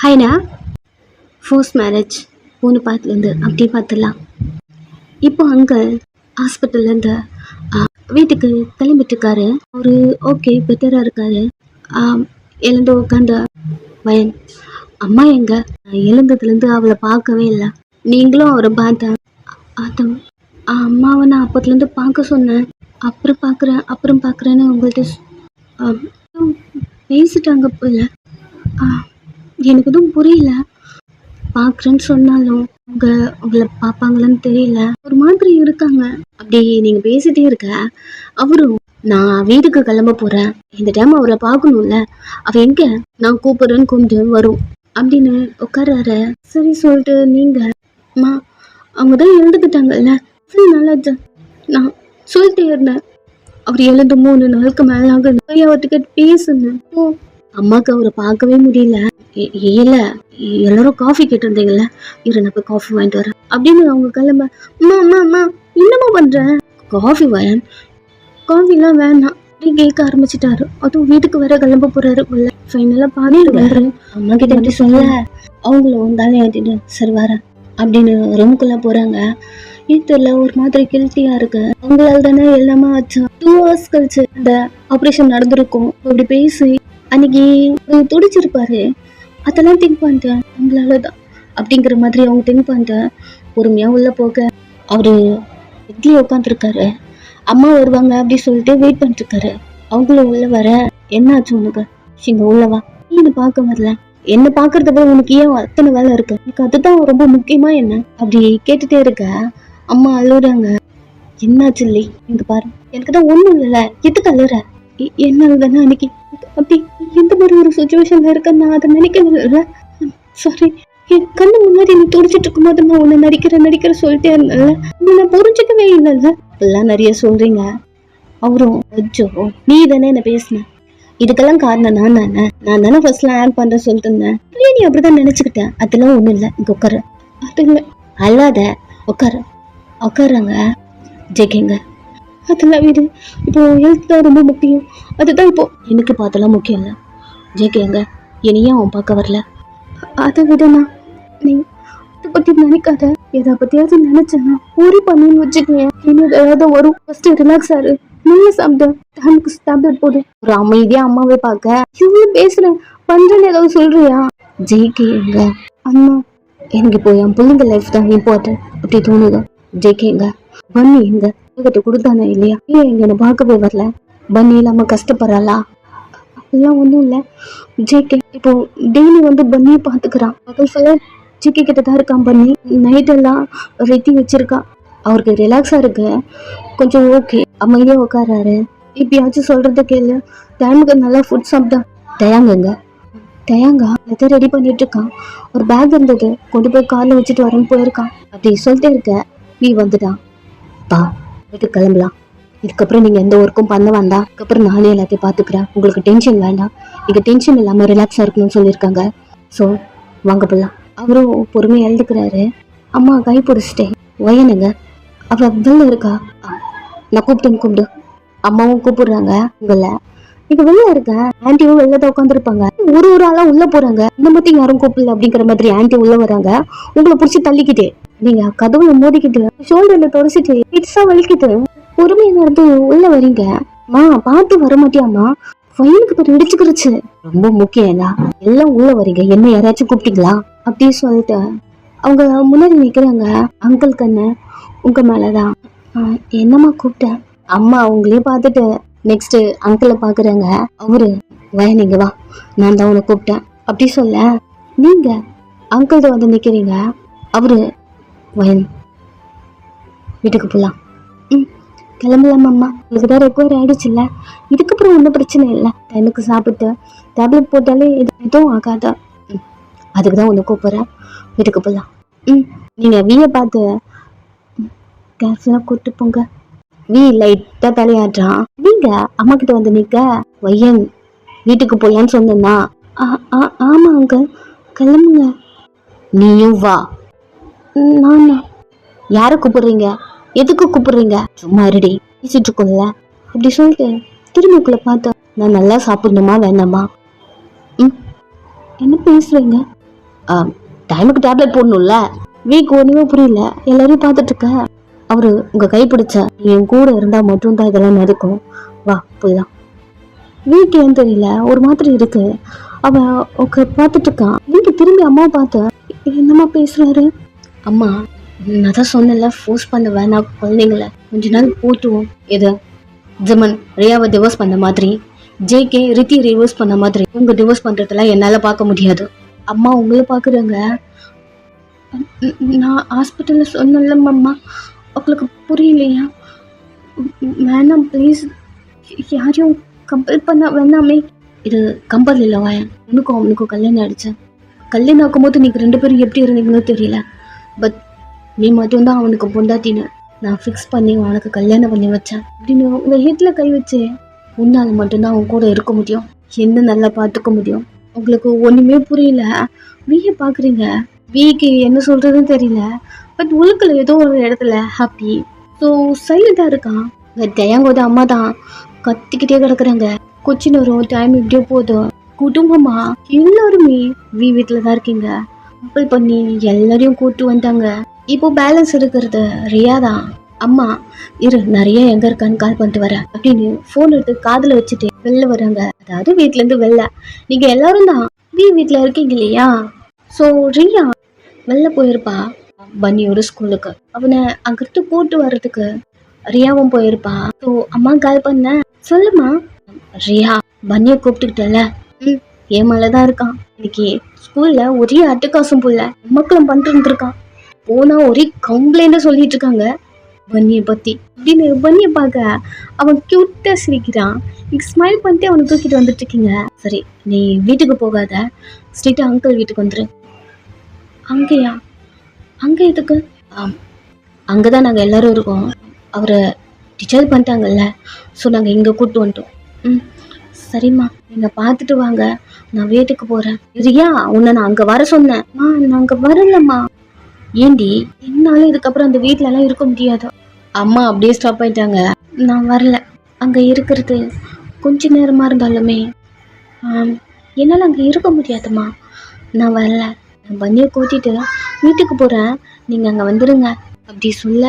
ஹாய்ண்ணா. Force marriage பொண்ணு பார்த்துலேருந்து அப்படி பார்த்துடலாம். இப்போ அங்கே ஹாஸ்பிட்டல்லேருந்து வீட்டுக்கு கிளம்பிட்டுருக்காரு. அவரு ஓகே பெட்டராக இருக்காரு. எழுந்து உட்காந்த வயன் அம்மா எங்க எழுந்ததுலேருந்து அவளை பார்க்கவே இல்லை. நீங்களும் அவரை பார்த்தேன். அது அம்மாவை நான் அப்பத்துலேருந்து பார்க்க சொன்னேன். அப்புறம் பார்க்குறேன்னு உங்கள்கிட்ட பேசிட்டாங்க போல. எனக்கு எதுவும் புரியல. பார்க்குறேன்னு சொன்னாலும் உங்களை பார்ப்பாங்களான்னு தெரியல. ஒரு மாதிரி இருக்காங்க. அப்படி நீங்கள் பேசிட்டே இருக்க அவரும் நான் வீட்டுக்கு கிளம்ப போகிறேன், இந்த டைம் அவரை பார்க்கணும்ல, அவள் எங்கே நான் கூப்பிட்றேன்னு கொஞ்சம் வரும் அப்படின்னு உட்காராரு. சரி சொல்லிட்டு நீங்கள் அம்மா அவங்க தான் எழுந்துக்கிட்டாங்கல்ல, சரி நல்லா நான் சொல்லிட்டே இருந்தேன். அவர் எழுந்து 3 நாளுக்கு மேலே ஆகுது. அவர்கிட்ட பேசுனேன். அம்மாவுக்கு அவரை பார்க்கவே முடியல. இல்லை எல்லாரும் காஃபி கேட்டிருந்தீங்கல்ல, இரு நான் போய் காஃபி வாங்கிட்டு வரேன் அப்படின்னு அவங்க கிளம்ப. அம்மா என்னம்மா பண்ணுறேன்? காஃபி வயன் காஃபிலாம் வேணாம் அப்படின்னு கேட்க ஆரம்பிச்சிட்டாரு. அதுவும் வீட்டுக்கு வேற கிளம்ப போறாரு போல. ஃபைனலாக பாடிட்டு வர்றேன். அம்மா கிட்ட எப்படி சொல்ல, அவங்கள வந்தாலும் ஏற்றிட்டு சரி வரேன் அப்படின்னு ரூமுக்குள்ளே போகிறாங்க. தெரியல ஒரு மாதிரி கில்ட்டியா இருக்கு. அவங்களால தானே எல்லாமே ஆச்சு. 2 hours கழிச்சு அந்த ஆப்ரேஷன் நடந்திருக்கும். அப்படி பேசி அன்னைக்கு துடிச்சிருப்பாரு. அதெல்லாம் திங்க் பண்ணிட்டேன், அவங்களாலதான் அப்படிங்கிற மாதிரி அவங்க திங்க் பண்ணிட்டேன். பொறுமையா உள்ள போக அவரு இட்லி உட்காந்துருக்காரு. அம்மா வருவாங்க அப்படி சொல்லிட்டு வெயிட் பண்ணிட்டு இருக்காரு. அவங்களும் உள்ள வர என்ன ஆச்சு உனக்கு? இங்க உள்ளவா, நீ பார்க்க வரல, என்ன பாக்குறத விட உனக்கு ஏன் அத்தனை வேலை இருக்கு? எனக்கு அதுதான் ரொம்ப முக்கியமா என்ன அப்படி கேட்டுட்டே இருக்க. அம்மா அழுறாங்க. என்னாச்சு இல்லை இங்க பாரு, எனக்கு தான் ஒண்ணும் இல்லைல்ல, எதுக்கு அழுற? என்னாலதானே அன்னைக்கு அப்படி எந்த மாதிரி ஒரு சுச்சுவேஷன்ல இருக்க நான் அதை நினைக்கல. சாரி, என் கண்ணு முன்னாடி நீ துடிச்சிட்டு இருக்கும் போது நான் உன்னை நடிக்கிற சொல்லிட்டே இருந்தேன்ல, நான் புரிஞ்சுக்கவே இல்லைல்ல. இப்பெல்லாம் நிறைய சொல்றீங்க. அவரும் அச்சோ நீ தானே என்ன பேசின, இதுக்கெல்லாம் காரணம் நான் தானே ஃபர்ஸ்ட்லாம் ஆட் பண்றேன் சொல்லிட்டு இருந்தேன். நீ அப்படிதான் நினைச்சுக்கிட்டேன். அதெல்லாம் ஒண்ணும் இல்லை, இங்க உட்காரு. அது இல்லை அல்லாத உட்காருங்க ஜெயிக்கங்க. அதெல்லாம் வீடு இப்போ ஹெல்த் தான் ரொம்ப முக்கியம். அதுதான் இப்போ எனக்கு பார்த்தெல்லாம் முக்கியம் இல்லை. ஜெயிக்கங்க என்னையும் அவன் பார்க்க வரல. அதை விடனா நீ அதை பத்தி நினைக்காத. எதை பத்தியாவது நினைச்சேன்னா ஊறி பண்ணின்னு வச்சுக்கேன். இன்னும் ஏதாவது வரும். ஃபர்ஸ்ட் ரிலாக்ஸ் ஆறு, நல்லா சாப்பிட்டு டைமுக்கு டேப்லெட் போடு. ஒரு அமைதியா அம்மாவே பார்க்க இவ்வளவு பேசுறேன் பண்றேன்னு ஏதாவது சொல்றியா? ஜெயிக்கங்க அம்மா, எனக்கு இப்போ என் பிள்ளைங்க லைஃப் தான் இம்பார்ட்டன்ட் அப்படி தோணுது. ஜெயிக்கங்க பன்னி எங்க கிட்ட கொடுத்தானே இல்லையா? ஏன் எங்க என்ன பார்க்கவே வரல? பன்னி இல்லாம கஷ்டப்படுறாளா? அதெல்லாம் ஒன்றும் இல்லை. ஜேகே இப்போ டெய்லி வந்து பன்னியை பார்த்துக்கிறான். பகல் ஃபுல்லா ஜேகே கிட்ட தான் இருக்கான். பன்னி நைட்டெல்லாம் ரெத்தி வச்சிருக்கான். அவருக்கு ரிலாக்ஸா இருக்கு கொஞ்சம். ஓகே அமைதியா உட்காராரு. இப்பயாச்சும் சொல்றது கேளு. டைமுக்கு நல்லா ஃபுட் சாப்பிட்டா. தயாங்கா எதை ரெடி பண்ணிட்டு இருக்கான். ஒரு பேக் இருந்தது, கொண்டு போய் கார்ல வச்சுட்டு வரேன்னு போயிருக்கான். அப்படி சொல்லிட்டே இருக்க நீ வந்துட்டான். பா வீட்டுக்கு கிளம்பலாம். இதுக்கப்புறம் நீங்க எந்த ஒர்க்கும் பண்ண வேண்டாம். அதுக்கப்புறம் நானே எல்லாத்தையும் பாத்துக்கிறேன். உங்களுக்கு டென்ஷன் வேண்டாம். நீங்க டென்ஷன் இல்லாம ரிலாக்ஸா இருக்கணும்னு சொல்லியிருக்காங்க. ஸோ வாங்க போலாம். அவரும் பொறுமையா எழுதுக்கிறாரு. அம்மா கை பிடிச்சிட்டேன். வயனுங்க அவ வெளில இருக்கா? நான் கூப்பிடு. அம்மாவும் கூப்பிடுறாங்க. உங்களை நீங்க வெளில இருக்க. ஆன்டியும் வெளில தான் உட்காந்துருப்பாங்க. ஒரு ஆளா உள்ள போறாங்க. இந்த மட்டும் யாரும் கூப்பிடல அப்படிங்கிற மாதிரி ஆன்டி உள்ள வராங்க. உங்களை பிடிச்சி தள்ளிக்கிட்டே நீங்க கதவுல மோதிக்கிட்டு ஷோல்டர்ல தொடச்சிட்டு இட்ஸா வலிக்கிட்டு பொறுமையா நடந்து உள்ள வரீங்க. மா பார்த்து வர மாட்டியாமா, வயலுக்கு பேர் இடிச்சுக்கிருச்சு. ரொம்ப முக்கியம் எல்லாம் உள்ள வரீங்க. என்ன யாராச்சும் கூப்பிட்டீங்களா அப்படின்னு சொல்லிட்டு அவங்க முன்னாடி நிக்கிறாங்க. அங்கிள் கண்ணு உங்க மேலதான். என்னம்மா கூப்பிட்டேன்? அம்மா அவங்களே பார்த்துட்டு நெக்ஸ்ட் அங்கிளை பாக்குறாங்க. அவரு வயனிங்க வா, நான் தான் உன்னை கூப்பிட்டேன் அப்படி சொல்ல நீங்க அங்கிள்கிட்ட வந்து நிக்கிறீங்க. அவரு வயன் வீட்டுக்கு போலாம். கிளம்பலாம் அம்மா, உங்களுக்கு தான் ரெக்வயர் ஆயிடுச்சுல்ல, இதுக்கப்புறம் ஒன்றும் பிரச்சனை இல்லை. டைமுக்கு சாப்பிட்டு டேப்லெட் போட்டாலே எதுவும் ஆகாதா? அதுக்கு தான் ஒன்று கூப்பிட்றேன். வீட்டுக்கு போகலாம். நீங்கள் வீயை பார்த்து கேர்ஃபுல்லாக கூப்பிட்டு போங்க. வீ லைட்டாக தலையாடுறான். நீங்கள் அம்மா கிட்ட வந்து நிற்க வையன் வீட்டுக்கு போகலான்னு சொன்னா. ஆமாம் அங்கிள் கிளம்புங்க. நீயும் வா. நான் யாரை கூப்பிடுறீங்க? எதுக்கு கூப்பிடுறீங்க? சும்மா ரெடி பேசிட்டு இருக்கோம்ல அப்படி சொல்லிட்டு திரும்பிக்குள்ள பார்த்தா நான் நல்லா சாப்பிடணுமா வேணாமா? என்ன பேசுறீங்க? டைமுக்கு டேப்லெட் போடணும்ல. வீக் ஒண்ணுமே புரியல, எல்லாரையும் பார்த்துட்டு இருக்க. அவரு உங்க கை பிடிச்ச என் கூட இருந்தா மட்டும்தான் இதெல்லாம் நடக்கும். வா போய்தான். வீக் ஏன்னு தெரியல, ஒரு மாதிரி இருக்கு. அவன் பார்த்துட்டு இருக்கான். வீக்கு திரும்பி அம்மாவை பார்த்து என்னம்மா பேசுறாரு? அம்மா, நான் தான் சொன்னல, ஃபோர்ஸ் பண்ண வேணாம் குழந்தைங்கள, கொஞ்ச நாள் போட்டுவோம். எது ஜமன் ரியாவை டிவோர்ஸ் பண்ண மாதிரி, ஜேகே ரித்தி டிவோர்ஸ் பண்ண மாதிரி உங்க டிவோர்ஸ் பண்றதெல்லாம் என்னால பார்க்க முடியாது. அம்மா உங்களை பாக்குறாங்க. நான் ஹாஸ்பிட்டல்ல சொன்னல அம்மா, உங்களுக்கு புரியலையா? வேணாம் ப்ளீஸ், யாரையும் கம்பல் பண்ண வேணாமே. இது கம்பல் இல்லை வாயன். உனக்கும் அவனுக்கும் கல்யாணம் ஆயிடுச்சு. கல்யாணம் ஆக்கும்போது நீங்கள் 2 பேரும் எப்படி இருந்தீங்கன்னு தெரியல. பட் நீ மட்டும்தான் அவனுக்கு பொண்டாட்டின்னு நான் ஃபிக்ஸ் பண்ணி அவனுக்கு கல்யாணம் பண்ணி வச்சேன் அப்படின்னு உங்கள் ஹெட்டில் கை வச்சு உன்னால் மட்டும்தான் அவன் கூட இருக்க முடியும், என்ன நல்லா பார்த்துக்க முடியும். உங்களுக்கு ஒன்றுமே புரியல. வீயை பார்க்குறீங்க, வீக்கு என்ன சொல்கிறதுன்னு தெரியல. பட் உலகில் ஏதோ ஒரு இடத்துல ஹாப்பி. ஸோ சைலண்டாக இருக்கான். தயாங்கோட அம்மா தான் கத்திக்கிட்டே கிடக்குறாங்க. கொச்சின் வரும், டைம் இப்படியோ போதும். குடும்பமா எல்லாருமே வீட்டில் தான் இருக்கீங்க. கம்பல் பண்ணி எல்லாரையும் கூட்டு வந்தாங்க. இப்போ பேலன்ஸ் இருக்கிறது ரியா தான். அம்மா இரு, நிறைய எங்க இருக்கான்னு கால் பண்ணிட்டு வரேன் அப்படின்னு போன் எடுத்து காதுல வச்சுட்டு வெளில வராங்க. அதாவது வீட்டுல இருந்து வெளில. நீங்க எல்லாரும் தான் வீட்டுல இருக்கீங்க இல்லையா? ஸோ ரியா வெளில போயிருப்பா பன்னியோட ஸ்கூலுக்கு. அவனை அங்கிருந்து கூட்டு வர்றதுக்கு ரியாவும் போயிருப்பா. ஸோ அம்மா கால் பண்ண, சொல்லுமா. ரியா பன்னியை கூப்பிட்டுக்கிட்டல, என் மேலதான் இருக்கான். இன்னைக்கு ஸ்கூல்ல ஒரே அட்டகாசம் புள்ள மக்களும் பண்ணிட்டு இருக்கான். போனா ஒரே கம்ப்ளைண்ட் சொல்லிட்டு இருக்காங்க பன்னியை பத்தி அப்படின்னு. பன்னியை பார்க்க அவன் கியூட்டா சிரிக்கிறான். ஸ்மைல் பண்ணிட்டு அவனை தூக்கிட்டு வந்துட்டு இருக்கீங்க. சரி, நீ வீட்டுக்கு போகாத, ஸ்ட்ரெயிட்டா அங்கிள் வீட்டுக்கு வந்துரு. அங்கேயா? அங்க எதுக்கு? அங்கதான் நாங்க எல்லாரும் இருக்கோம். அவரை டிசைட் பண்ணிட்டாங்கல்ல, ஸோ நாங்க இங்க கூப்பிட்டு வந்துட்டோம். சரிம்மா, நீங்க பார்த்துட்டு வாங்க, நான் வீட்டுக்கு போறேன். ரியா, உன்னை நான் அங்க வர சொன்னேன். நான் அங்க வரலம்மா. ஏண்டி? என்னால இதுக்கப்புறம் அந்த வீட்டுல எல்லாம் இருக்க முடியாது. அம்மா அப்படியே ஸ்டாப் ஆயிட்டாங்க. நான் வரல. அங்க இருக்கிறது கொஞ்ச நேரமா இருந்தாலுமே என்னால அங்க இருக்க முடியாதுமா. நான் வரல. நான் பன்னியை கூட்டிட்டு வீட்டுக்கு போறேன், நீங்க அங்க வந்துருங்க அப்படி சொல்ல.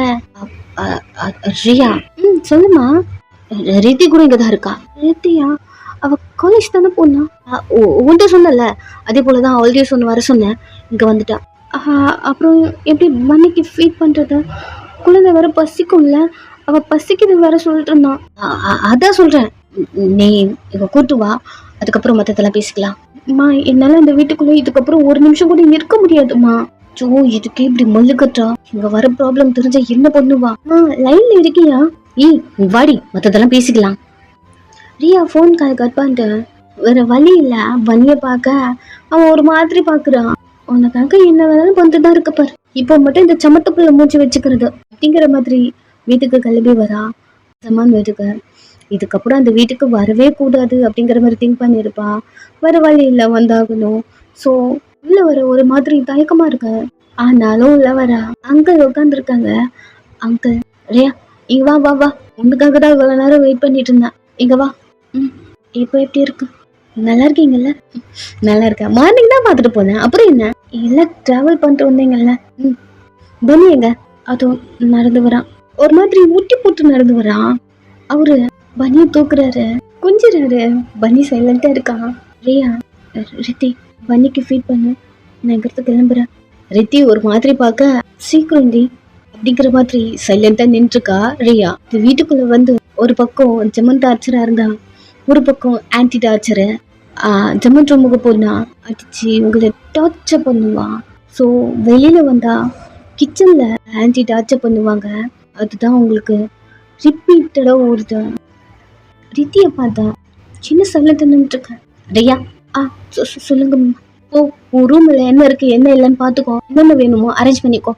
ரியா, சொல்லுமா. ரித்தி கூட இங்கதான் இருக்கா. ரித்தியா? அவ காலேஜ் தானே போனா? உன்கிட்ட சொன்னல, அதே போலதான் ஆல்ரெடி வர சொன்னேன், இங்க வந்துட்டா. அப்புறம் எப்படி பன்னிக்கு ஃபீட் பண்றது? குழந்தை வேற பசிக்கும்ல, அவ பசிக்குது வேற சொல்லிட்டு இருந்தான். அதான் சொல்றேன், நீ இவ கூட்டு வா, அதுக்கப்புறம் மத்ததெல்லாம் பேசிக்கலாம். அம்மா, என்னால இந்த வீட்டுக்குள்ள இதுக்கப்புறம் ஒரு நிமிஷம் கூட இருக்க முடியாதுமா. ஜோ, இதுக்கு இப்படி மல்லுக்கட்டா? இங்க வர ப்ராப்ளம் தெரிஞ்சா என்ன பண்ணுவா? லைன்ல இருக்கியா? வாடி, மத்ததெல்லாம் பேசிக்கலாம். ரியா ஃபோன் கால் கட் பண்ணிட்டு வேற வழி இல்ல பன்னியை பார்க்க அவன் ஒரு மாதிரி பாக்குறான். உனக்காக என்ன வேணாலும் பண்ணிட்டுதான் இருக்க பாரு, இப்போ மட்டும் இந்த சமத்துக்குள்ள மூச்சு வச்சுக்கிறது அப்படிங்கிற மாதிரி வீட்டுக்கு கிளம்பி வரா. சமான் வீட்டுக்கு இதுக்கப்புறம் அந்த வீட்டுக்கு வரவே கூடாது அப்படிங்கிற மாதிரி திங்க் பண்ணிருப்பா. வேற வழி இல்லை, வந்தாகணும். ஸோ உள்ள வர ஒரு மாதிரி தயக்கமா இருக்கு. ஆனாலும் உள்ள வரா. அங்கிள் உட்காந்துருக்காங்க. அங்கிள், ரியா இங்க வா வா வா, உனக்காக தான் இவ்வளவு நேரம் வெயிட் பண்ணிட்டு இருந்தேன், இங்க வா. இப்போ எப்படி இருக்கு? நல்லா இருக்கீங்கல்ல? நல்லா இருக்கேன். மார்னிங் தான் பார்த்துட்டு போனேன். அப்புறம் என்ன? எல்லாம் டிராவல் பண்ணிட்டு வந்தீங்கல்ல. பன்னி எங்க? அதுவும் நடந்து வரான், ஒரு மாதிரி முட்டி போட்டு நடந்து வரான். அவரு பன்னியை தூக்குறாரு, கொஞ்சிறாரு. பன்னி சைலண்டா இருக்கான். ரியா, ரித்தி பன்னிக்கு ஃபீட் பண்ணு, நான் எங்கிறது கிளம்புறேன். ரித்தி ஒரு மாதிரி பார்க்க, சீக்கிரம் டி அப்படிங்கிற மாதிரி சைலண்டா நின்றுருக்கா ரியா. இந்த வீட்டுக்குள்ள வந்து ஒரு பக்கம் ஜெமன் டார்ச்சரா இருந்தா, ஒரு பக்கம் ஆன்டி டார்ச்சரு. ஜெமன் ரூமுக்கு போனா அடிச்சு உங்களை டார்ச்சர் பண்ணுவான். ஸோ வெளியில வந்தா கிச்சன்ல ஆன்டி டார்ச்சர் பண்ணுவாங்க. அதுதான் உங்களுக்கு ரிப்பீட்டடா ஓடுது. ரித்திய பார்த்தா சின்ன சைலண்டா நின்றுட்டு இருக்கேன். ரியா, சொல்லுங்க. ஓ, உன் ரூம்ல என்ன இருக்கு என்ன இல்லைன்னு பாத்துக்கோ, என்னென்ன வேணுமோ அரேஞ்ச் பண்ணிக்கோ.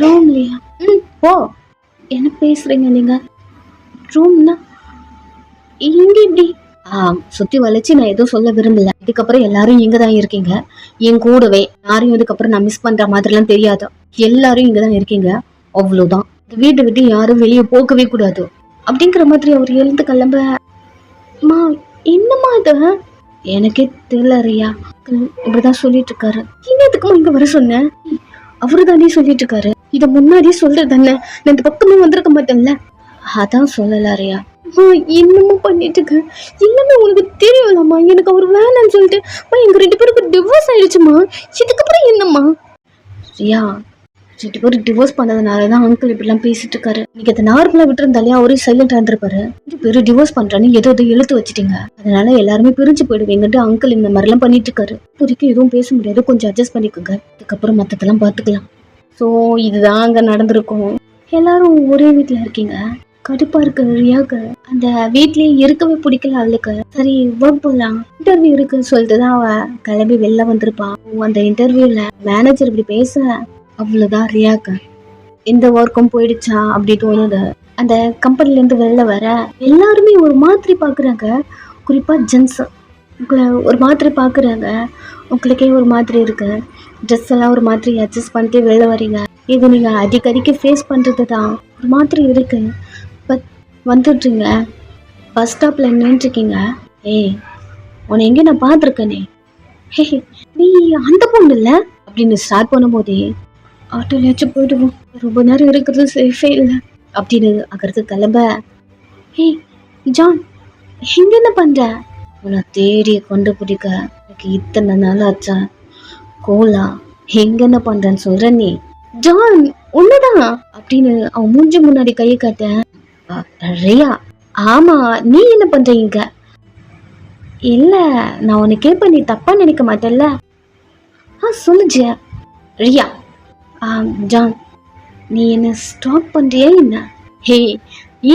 ரூம்லையா? ஓ, என்ன பேசுறீங்க நீங்க? ரூம்னா இங்க இப்படி சுத்தி வளைச்சு நான் எதுவும் சொல்ல விரும்பல. இதுக்கப்புறம் எல்லாரும் இங்கதான் இருக்கீங்க என் கூடவே. யாரையும் இதுக்கப்புறம் நான் மிஸ் பண்ற மாதிரிலாம் தெரியாது. எல்லாரும் இங்கதான் இருக்கீங்க, அவ்வளவுதான். வீட்டை விட்டு யாரும் வெளியே போகவே கூடாது அப்படிங்கிற மாதிரி அவர் எழுந்து கிளம்ப. என்னம்மா இது? எனக்கே தெரியல ரியா. இப்படிதான் சொல்லிட்டு இருக்காரு. இன்னத்துக்குமா இங்க வர சொன்ன? அவரு தானே சொல்லிட்டு இருக்காரு. இத முன்னாடியே சொல்றது தானே, நான் இந்த பக்கமே வந்திருக்க மாட்டேன்ல. அதான் சொல்லல ரியா. இன்னமும் பண்ணிட்டு இருக்க. எல்லாமே உனக்கு தெரியும்லம்மா. எனக்கு அவர் வேணான்னு சொல்லிட்டு எங்க 2 பேருக்கு டிவோர்ஸ் ஆயிடுச்சுமா. இதுக்கப்புறம் என்னம்மா? ரியா, 2 பேரும் டிவோர்ஸ் பண்ணதுனாலதான் அங்கிள் இப்படிலாம் பேசிட்டு இருக்காரு. நீங்க அதை நார்மலா விட்டு இருந்தாலே அவரே சைலண்டா இருந்திருப்பாரு. 2 பேரும் டிவோர்ஸ் பண்றான்னு ஏதோ இழுத்து வச்சுட்டீங்க. அதனால எல்லாருமே பிரிஞ்சு போயிடுவீங்கன்ட்டு அங்கிள் இந்த மாதிரி எல்லாம் பண்ணிட்டு இருக்காரு. இப்போதைக்கு எதுவும் பேச முடியாது, கொஞ்சம் அட்ஜஸ்ட் பண்ணிக்கோங்க. அதுக்கப்புறம் மத்ததெல்லாம் பாத்துக்கலாம். ஸோ இதுதான் அங்க நடந்திருக்கும். எல்லாரும் ஒரே வீட்டுல இருக்கீங்க. கடுப்பா இருக்கு ரியாக்கு. அந்த வீட்லயே இருக்கவே பிடிக்கல அவளுக்கு. சரி ஒர்க் போலாம், இன்டர்வியூ இருக்குன்னு சொல்லிட்டுதான் அவ கிளம்பி வெளில வந்திருப்பான். அந்த இன்டர்வியூல மேனேஜர் இப்படி பேச அவ்வளவுதான் ரியாக்கு இந்த ஒர்க்கும் போயிடுச்சா அப்படி தோணுது. அந்த கம்பெனில இருந்து வெளில வர எல்லாருமே ஒரு மாதிரி பாக்குறாங்க. குறிப்பா ஜென்ஸ் உங்களை ஒரு மாதிரி பாக்குறாங்க. உங்களுக்கே ஒரு மாதிரி இருக்கு. ட்ரெஸ் எல்லாம் ஒரு மாதிரி அட்ஜஸ்ட் பண்ணிட்டு வெளில வரீங்க. இது நீங்க அடிக்கடிக்கு ஃபேஸ் பண்றது தான். ஒரு மாதிரி இருக்கு. பட் வந்துடுறீங்க, பஸ் ஸ்டாப்ல நின்றுருக்கீங்க. ஏய், உன்னை எங்கே நான் பார்த்துருக்கேனே. ஹே, நீ அந்த பொண்ணு இல்லை அப்படின்னு ஸ்டார்ட் பண்ணும்போதே ஆட்டோலையாச்சும் போயிடுவோம், ரொம்ப நேரம் இருக்கிறது சேஃபே இல்லை அப்படின்னு அங்கிறது கிளம்ப. ஏய் ஜான், எங்க என்ன பண்ற? உன்னை தேடி கொண்டு பிடிக்க எனக்கு இத்தனை நாள் ஆச்சா? கோலா, எங்க என்ன பண்றேன்னு சொல்ற நீ? ஜான் உன்னதான் அப்படின்னு அவன் மூஞ்சி முன்னாடி கையை காட்ட. ரியா, ஆமா நீ என்ன பண்றீங்க? இல்ல, நான் உன்னை கேட்ப, நீ தப்பா நினைக்க மாட்டேல்ல? சொல்லுச்சு ரியா. ஜான், நீ என்ன ஸ்டாப் பண்றியா என்ன? ஹே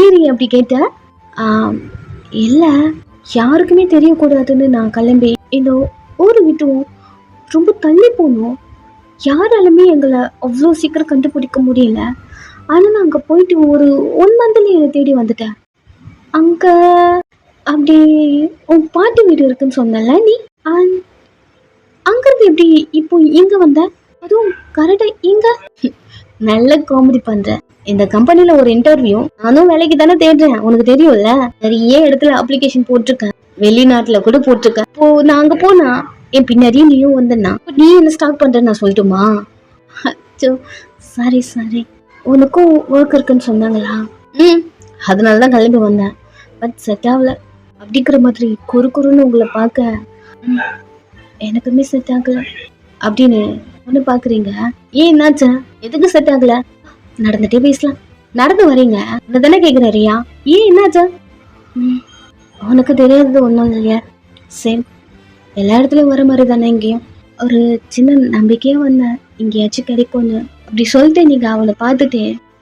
ஏறி அப்படி கேட்ட? இல்ல, யாருக்குமே தெரியக்கூடாதுன்னு நான் கிளம்பி இந்த ஊரை விட்டுவோம், ரொம்ப தள்ளி போனோம். யாராலுமே எங்களை அவ்வளோ சீக்கிரம் கண்டுபிடிக்க முடியல. ஆனால் நான் அங்கே போயிட்டு ஒரு 1 மந்த்ல என்னை தேடி வந்துட்டேன். அங்கே அப்படி உன் பாட்டி வீடு இருக்குன்னு சொன்னல நீ, அங்கிருந்து எப்படி இப்போ இங்க வந்த? அதுவும் கரெக்டா இங்க? நல்ல காமெடி பண்ற. இந்த கம்பெனில ஒரு இன்டர்வியூ, நானும் வேலைக்கு தானே தேடுறேன், உனக்கு தெரியும்ல. நிறைய இடத்துல அப்ளிகேஷன் போட்டிருக்கேன், வெளிநாட்டுல கூட போட்டிருக்கேன். இப்போ நான் அங்க போனா என் பின்னாடியே நீயும் வந்தனா நீ என்ன ஸ்டார்ட் பண்ற நான் சொல்லட்டுமா? சாரி சாரி, உனக்கும் ஒர்க் இருக்குன்னு சொன்னாங்களா? அதனாலதான் கிளம்பி வந்தேன். பட் செட் ஆகல. அப்படிங்கிற மாதிரி குறுன்னு உங்களை பார்க்க எனக்குமே செட் ஆகல அப்படின்னு ஒண்ணு பாக்குறீங்க. ஏன் என்னாச்சா? எதுக்கு செட் ஆகல? நடந்துட்டே பேசலாம். நடந்து வரீங்க தானே கேக்குற ரியா. ஏன் என்னாச்சா? உனக்கு தெரியாதது ஒன்றும் இல்லையா? சேம் எல்லா இடத்துலயும் வர மாதிரி தானே இங்கேயும். ஒரு சின்ன நம்பிக்கையா வந்தேன் இங்கேயாச்சும் கிடைக்கும்னு. அப்படி சொல்லிட்டு நீங்க அவனை பார்த்துட்டு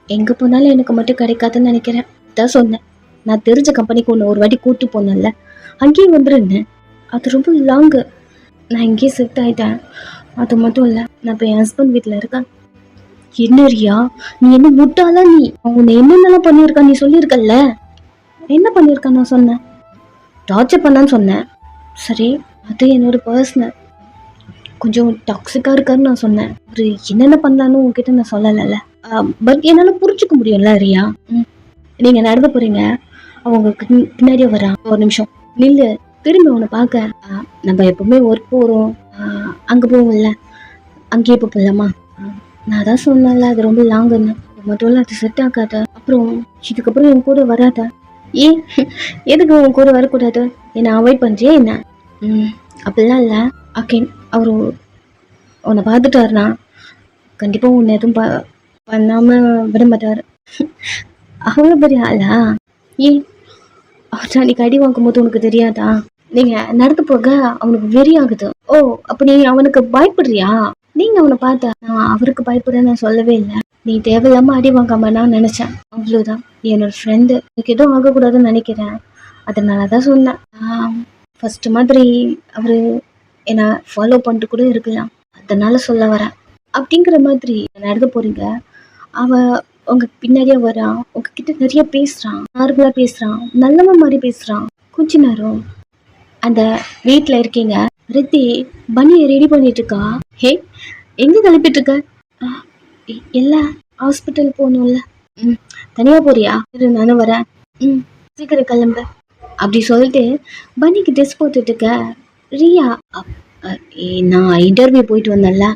எங்க போனாலும் எனக்கு மட்டும் கிடைக்காதுன்னு நினைக்கிறேன். தான் சொன்னேன், நான் தெரிஞ்ச கம்பெனிக்கு ஒன்று ஒரு வாட்டி கூட்டு போனேன்ல, அங்கேயும் வந்துருந்தேன். அது ரொம்ப லாங்கு. நான் இங்கேயே செட் ஆயிட்டேன். அது மட்டும் இல்லை, நான் இப்போ என் ஹஸ்பண்ட் வீட்டில் இருக்கேன். என்ன ரியா, நீ என்ன முட்டாளா? நீ உன்னை என்னென்னலாம் பண்ணியிருக்கான் நீ சொல்லியிருக்கல்ல? என்ன பண்ணியிருக்கான் நான் சொன்னேன்? டார்ச்சர் பண்ணான்னு சொன்னேன். சரி, அது என்னோட பர்சனல். கொஞ்சம் டாக்ஸிக்காக இருக்காருன்னு நான் சொன்னேன். ஒரு என்னென்ன பண்ணலான்னு உங்ககிட்ட நான் சொல்லலைல்ல. பட் என்னால் புரிஞ்சுக்க முடியும்ல ரியா. நீங்கள் நடந்து போகிறீங்க, அவங்க பின்னாடியே வரா. ஒரு நிமிஷம் நில்லு, திரும்பி அவனை பார்க்க. நம்ம எப்பவுமே ஒர்க் போகிறோம், அங்கே போவோம்ல, அங்கேயே இப்போ போகலாமா? நான் தான் சொன்னேன்ல, அது ரொம்ப லாங்குன்னு. மட்டும் இல்லை, அது செட் ஆகாத. அப்புறம் இதுக்கப்புறம் என் கூட வராத. ஏன் எதுக்கு உன் கூட வரக்கூடாது? என்னை அவாய்ட் பண்ணுறியா என்ன? அப்படிலாம் இல்லை. அகேன் அவர் உன்னை பார்த்துட்டாருனா கண்டிப்பாக உன்னை எதுவும் பண்ணாமல் விட மாட்டார். அவ்வளோ பெரிய ஆளா? ஏன் அவர் அன்னைக்கு அடி வாங்கும் போது உனக்கு தெரியாதா? நீங்க நடந்து போக அவனுக்கு வெறி ஆகுது. ஓ, அப்ப நீ அவனுக்கு பயப்படுறியா? நீங்க அவனை பார்த்த நான் அவருக்கு பயப்படுறேன்னு நான் சொல்லவே இல்லை. நீ தேவையில்லாம அடி வாங்காம நான் நினைச்சேன், அவ்வளவுதான். என்னோட ஃப்ரெண்டு, எனக்கு எதுவும் ஆகக்கூடாதுன்னு நினைக்கிறேன், அதனாலதான் சொன்னேன். ஃபர்ஸ்ட் மாதிரி அவரு என்னை ஃபாலோ பண்ணிட்டு கூட இருக்கலாம், அதனால சொல்ல வரேன். அப்படிங்கிற மாதிரி நடந்து போறீங்க, அவ உங்க பின்னாடியே வரான், உங்ககிட்ட நிறைய பேசுறான், நார்மலா பேசுறான், நல்லவன் மாதிரி பேசுறான். கொஞ்ச நேரம் அந்த வீட்டில் இருக்கீங்க. ரித்தி பனியை ரெடி பண்ணிட்டு இருக்கா. ஹே, எங்க கிளப்பிட்டு இருக்க? இல்லை, ஹாஸ்பிட்டல் போகணும்ல. தனியா போறியா? நானும் வரேன். சீக்கிரம் கிளம்பு அப்படி சொல்லிட்டு பனிக்கு ட்ரெஸ் போட்டுட்டு இருக்க. ரியா அப்- நான் இன்டர்வியூ போயிட்டு வந்தேன்ல,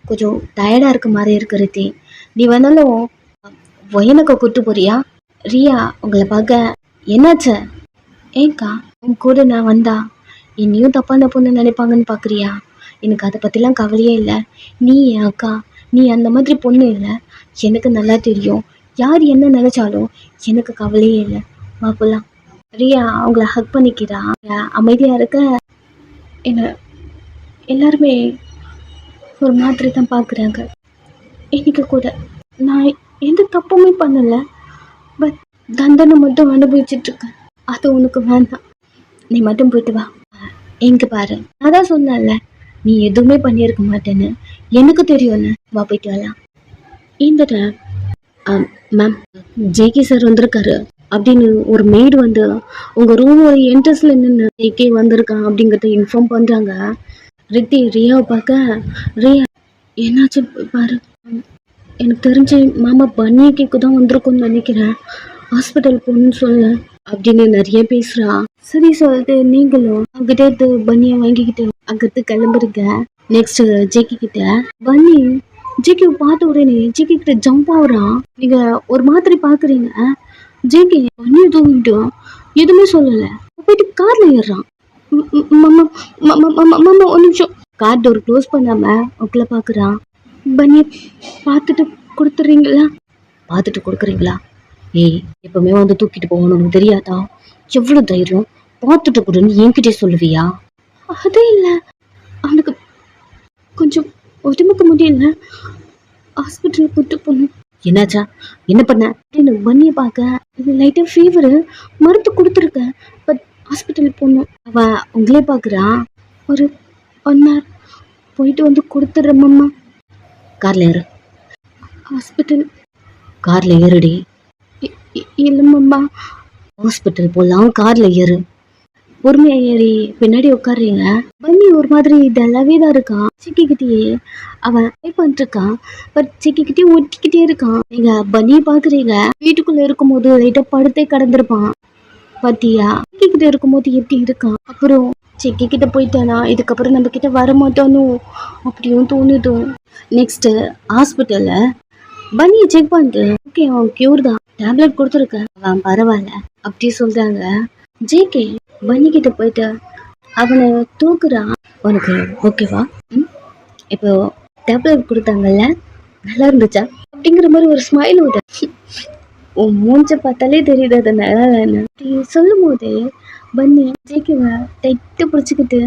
கொஞ்சம் டயர்டாக இருக்க மாதிரி இருக்கிறது. நீ வந்தாலும் ஒயனுக்கு கூட்டு போறியா? ரியா உங்களை பார்க்க என்னாச்சு? ஏங்க்கா உன் கூட நான் வந்தா என்னையும் தப்பான பொண்ணு நினைப்பாங்கன்னு பார்க்குறியா? எனக்கு அதை பற்றிலாம் கவலையே இல்லை. நீ என் அக்கா, நீ அந்த மாதிரி பொண்ணு இல்லை. எனக்கு நல்லா தெரியும். யார் என்ன நினைச்சாலும் எனக்கு கவலையே இல்லை. வா போலாம். ரியா அவங்கள ஹக் பண்ணிக்கிறா. அமைதியாக இருக்க என்ன எல்லாருமே ஒரு மாதிரி தான் பார்க்குறாங்க. இன்னைக்கு கூட நான் எந்த தப்புமே பண்ணலை. பட் தண்டனை மட்டும் அனுபவிச்சுட்டு இருக்கேன். அது உனக்கு வேண்டாம். நீ மட்டும் போயிட்டு வா. எங்க பாரு, நான் தான் சொன்னேன்ல நீ எதுவுமே பண்ணியிருக்க மாட்டேன்னு. எனக்கு தெரியும்னு. வா போயிட்டு வரலாம். இந்த மேம் ஜேகே சார் வந்திருக்காரு அப்படின்னு ஒரு மெய்டு வந்து உங்க ரூம் என்ட்ரன்ஸ்ல நின்று ஜேகே வந்திருக்கான் அப்படிங்கிறத இன்ஃபார்ம் பண்றாங்க. ரித்தி ரியாவை பார்க்க, ரியா என்னாச்சு பாரு. எனக்கு தெரிஞ்ச மாமா பன்னியக்கு தான் வந்திருக்கும்னு நினைக்கிறேன். ஹாஸ்பிட்டல் போகணும்னு சொல்ல அப்படின்னு நிறைய பேசுறா. சரி சொல்லிட்டு நீங்களும் அவகிட்ட இருந்து பன்னியை வாங்கிக்கிட்டு அங்கிருந்து கிளம்புறீங்க. நெக்ஸ்ட் ஜேகி கிட்ட பன்னி ஜேகே பார்த்த உடனே ஜேகே கிட்ட ஜம்ப் ஆகுறான். நீங்க ஒரு மாதிரி பாக்குறீங்க. ஜேகே பன்னியை தூங்கிட்டு எதுவுமே சொல்லல. போயிட்டு கார்ல ஏறுறான். மாமா ஒரு நிமிஷம். கார் டோர் க்ளோஸ் பண்ணாம உங்களை பாக்குறான். பன்னியை பார்த்துட்டு கொடுத்துறீங்களா? பார்த்துட்டு கொடுக்குறீங்களா? ஏய் எப்பவுமே வந்து தூக்கிட்டு போகணும் உனக்கு தெரியாதா? எவ்வளவு தைரியம்? பார்த்துட்டு கொடுன்னு என்கிட்டே சொல்லுவியா? அதே இல்லை, அவனுக்கு கொஞ்சம் உடம்புக்கு முடியல, ஹாஸ்பிட்டல் கூட்டு போகணும். என்னாச்சா? என்ன பண்ண? அப்படின்னு பன்னியை பார்க்க லைட்டாக ஃபீவரு, மருந்து கொடுத்துருக்கேன். பட் ஹாஸ்பிட்டல் போகணும். அவன் உங்களே பார்க்குறான். ஒரு 1 hour போயிட்டு வந்து கொடுத்துட்றேம்மா. கார்ல ஏறு. ஹாஸ்பிட்டல் கார்ல ஏறுடி. இல்லைம்மா. ஹாஸ்பிட்டல் போகலாம், கார்ல ஏறு. பொறுமையா ஏறி பின்னாடி உட்காடுறீங்க. பன்னி ஒரு மாதிரி டல்லாவே தான் இருக்கான். சிக்கிக்கிட்டே அவன் பண்ணிட்டு இருக்கான். பட் சிக்கிக்கிட்டே ஒட்டிக்கிட்டே இருக்கான். நீங்க பன்னியை பாக்குறீங்க. வீட்டுக்குள்ள இருக்கும் போது லைட்டா படுத்தே கடந்திருப்பான். பாத்தியா சிக்கிக்கிட்ட இருக்கும் போது எப்படி இருக்கான்? அப்புறம் சிக்கிக்கிட்ட போயிட்டானா இதுக்கப்புறம் நம்ம கிட்ட வர மாட்டானோ அப்படியும் தோணுது. நெக்ஸ்ட் ஹாஸ்பிட்டல்ல பன்னியை செக் பண்ணிட்டு ஓகே அவன் கியூர் தான், டேப்லெட் கொடுத்துருக்க, அவன் பரவாயில்ல அப்படி சொல்றாங்க. ஜேகே பன்னி கிட்ட போயிட்டு அவனை தூக்குறான். உனக்கு ஓகேவா? இப்போ டேப்லெட் கொடுத்தாங்கல்ல, நல்லா இருந்துச்சா அப்படிங்கிற மாதிரி ஒரு ஸ்மைல் விட. உன் மூஞ்ச பார்த்தாலே தெரியுது அது நல்லா இல்லைன்னு. அப்படி சொல்லும் போதே பன்னி ஜேகேவை டைட்டு பிடிச்சிக்கிட்டு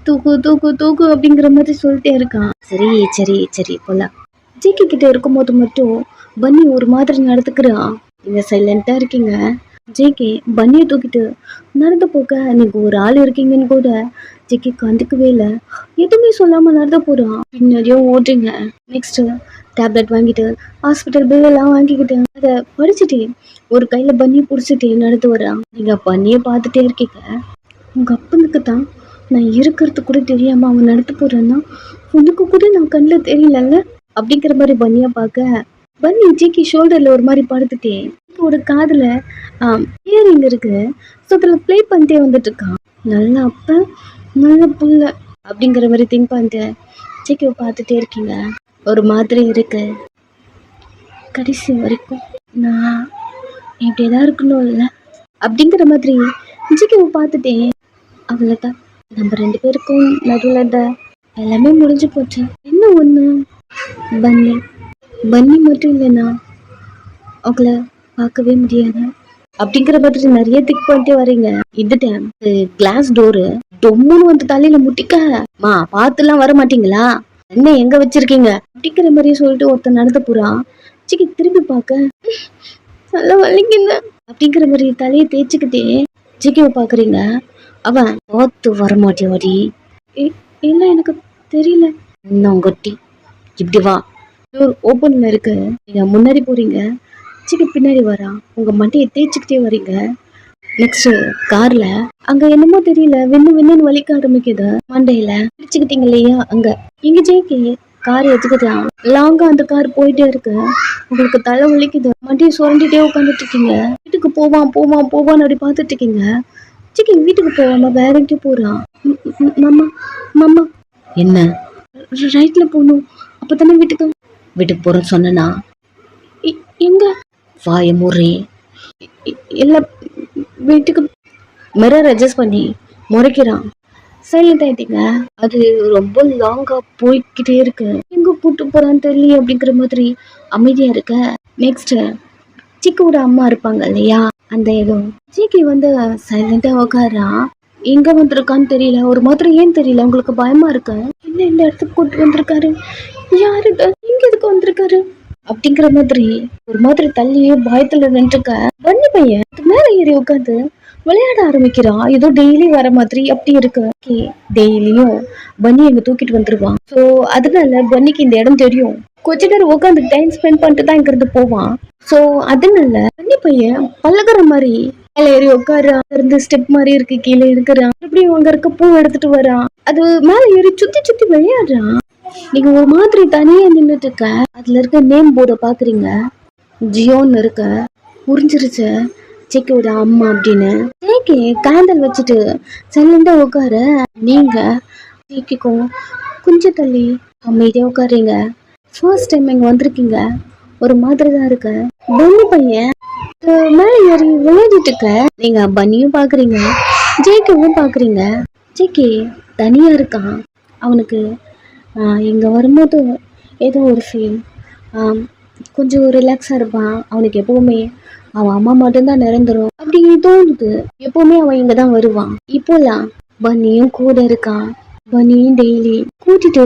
தூக்கு தூக்கு தூக்கு அப்படிங்கிற மாதிரி சொல்லிட்டே இருக்கான். சரி சரி சரி போலாம். ஜேகே கிட்ட இருக்கும்போது மட்டும் பன்னி ஒரு மாதிரி நடந்துக்கிறான். நீங்க சைலண்டா இருக்கீங்க. ஜேகே பன்னியை தூக்கிட்டு நடந்து போக நீங்க ஒரு ஆள் இருக்கீங்கன்னு கூட ஜேகே கண்டுக்கவே இல்லை. எதுவுமே சொல்லாம நடந்து போறான். பின்னாடியோ ஓடுறீங்க. நெக்ஸ்ட் டேப்லெட் வாங்கிட்டு ஹாஸ்பிட்டல் பில் எல்லாம் வாங்கிக்கிட்டு அதை படிச்சுட்டு ஒரு கையில பன்னி பிடிச்சிட்டு நடந்து வரான். நீங்க பன்னியை பார்த்துட்டே இருக்கீங்க. உங்க அப்பனுக்கு தான் நான் இருக்கிறது கூட தெரியாம அவன் நடந்து போறான்னா உனக்கு கூட நான் கண்ணில் தெரியலல்ல அப்படிங்கிற மாதிரி பன்னியா பார்க்க பன்னி ஜேகே ஷோல்டர்ல ஒரு மாதிரி படுத்துட்டேன். ஒரு காதுல இயரிங் இருக்கு. ஸோ அதில் ப்ளே பண்ணிட்டே வந்துட்டு இருக்கான். நல்ல அப்ப நல்ல புள்ள அப்படிங்கிற மாதிரி திங்க் பண்ணிட்டு ஜேகேவை பார்த்துட்டே இருக்கீங்க. ஒரு மாதிரி இருக்கு. கடைசி வரைக்கும் நான் இப்படிதான் இருக்கணும் இல்லை அப்படிங்கிற மாதிரி ஜேகேவை பார்த்துட்டேன். அவ்வளோதான், நம்ம 2 பேருக்கும் நடுவில் எல்லாமே முடிஞ்சு போச்சு. என்ன ஒன்று, பன்னி பன்னி மட்டும் இல்லைன்னா அவங்கள பார்க்கவே முடியாது அப்படிங்கிற மாதிரி நிறைய திக் பண்ணிட்டே வரீங்க. இந்த டைம் கிளாஸ் டோரு டொம்முன்னு வந்து தலையில முட்டிக்க பார்த்துலாம் வர மாட்டீங்களா? என்ன எங்க வச்சிருக்கீங்க அப்படிங்கிற மாதிரி சொல்லிட்டு ஒருத்தன் நடந்து போறான். ஜேகே திரும்பி பார்க்க நல்லா வலிக்குங்க அப்படிங்கிற மாதிரி தலையை தேய்ச்சிக்கிட்டே ஜேகேவை பாக்குறீங்க. அவன் பார்த்து வரமாட்டியாடி? இல்லை எனக்கு தெரியல. இன்னும் கட்டி இப்படி வா. டோர் ஓப்பன்ல இருக்கு. நீங்க முன்னாடி போறீங்க. ஜேகே பின்னாடி வரா. உங்க மண்டையை தேய்ச்சிக்கிட்டே வரீங்க. நெக்ஸ்ட் கார்ல அங்க என்னமோ தெரியல வின்னு வலிக்க ஆரம்பிக்குது. மண்டையில பிடிச்சுக்கிட்டீங்க இல்லையா அங்க. இங்க ஜேகே கார் எடுத்துக்கிட்டான். லாங்கா அந்த கார் போயிட்டே இருக்கு. உங்களுக்கு தலை வலிக்குது. மண்டையை சுரண்டிட்டே உட்காந்துட்டு இருக்கீங்க. வீட்டுக்கு போவான் போவான் போவான்னு அப்படி பார்த்துட்டு இருக்கீங்க. சிக்கி வீட்டுக்கு போவாம வேற எங்கேயும் போறான். மாமா மாமா என்ன ரைட்ல போகணும், அப்பதானே வீட்டுக்கு போறேன்னு சொன்னா. எங்க வாய முறை எல்லாம் வீட்டுக்கு மிரர் அட்ஜஸ்ட் பண்ணி முறைக்கிறான். சைலண்ட் ஆயிட்டீங்க. அது ரொம்ப லாங்கா போய்கிட்டே இருக்கு, எங்க கூட்டு போறான்னு தெரியல அப்படிங்கிற மாதிரி அமைதியா இருக்க. நெக்ஸ்ட் சிக்கோட அம்மா இருப்பாங்க இல்லையா, அந்த இடம். சிக்கி வந்து சைலண்டா உக்காரா. எங்க வந்திருக்கான்னு தெரியல, ஒரு மாதிரி ஏன் தெரியல உங்களுக்கு பயமா இருக்கு. என்ன இந்த இடத்துக்கு கூட்டு வந்திருக்காரு, யாரு இங்க எதுக்கு வந்திருக்காரு அப்படிங்கிற மாதிரி ஒரு மாதிரி தள்ளியே பயத்துல நின்றுக்க. பன்னி பையன் மேல ஏறி உட்காந்து விளையாட ஆரம்பிக்கிறான். ஏதோ டெய்லி வர மாதிரி அப்படி இருக்கு. டெய்லியும் பன்னி எங்க தூக்கிட்டு வந்துருவான். ஸோ அதனால பன்னிக்கு இந்த இடம் தெரியும். கொஞ்ச நேரம் உட்காந்து டைம் ஸ்பெண்ட் பண்ணிட்டு தான் இங்கிருந்து போவான். ஸோ அதனால பன்னி பையன் பழகுற மாதிரி மேல ஏறி உட்காரான். இருந்து ஸ்டெப் மாதிரி இருக்கு, கீழே இருக்கிறான். அப்படியும் அங்க இருக்க பூ எடுத்துட்டு வரான். அது மேல ஏறி சுத்தி சுத்தி விளையாடுறான். நீங்க ஒரு மாதிரி தனியா நின்றுட்டு இருக்க. அதுல இருக்க நேம் போர்டை பாக்குறீங்க, ஜியோன்னு இருக்க. புரிஞ்சிருச்சு சிக்கியோட அம்மா அப்படின்னு. ஜேகே கேண்டல் வச்சுட்டு சைலண்டா உட்கார. நீங்க ஜேக்கிக்கும் கொஞ்சம் தள்ளி அமைதியா உட்காருங்க. ஃபர்ஸ்ட் டைம் இங்க வந்திருக்கீங்க, ஒரு மாதிரி தான் இருக்க. பன்னி பையன் மேல ஏறி விளையாடிட்டு இருக்க. நீங்க பன்னியும் பாக்குறீங்க, ஜேகேவும் பாக்குறீங்க. ஜேகே தனியா இருக்கான். அவனுக்கு இங்க வரும்போது ஏதோ ஒரு ஃபீல், கொஞ்சம் ரிலாக்ஸா இருப்பான். அவனுக்கு எப்பவுமே அவன் அம்மா மட்டும்தான் நிரந்தரும் அப்படி தோணுது. எப்பவுமே அவன் இங்கதான் வருவான். இப்போலாம் பன்னியும் கூட இருக்கான். பன்னியும் டெய்லி கூட்டிட்டு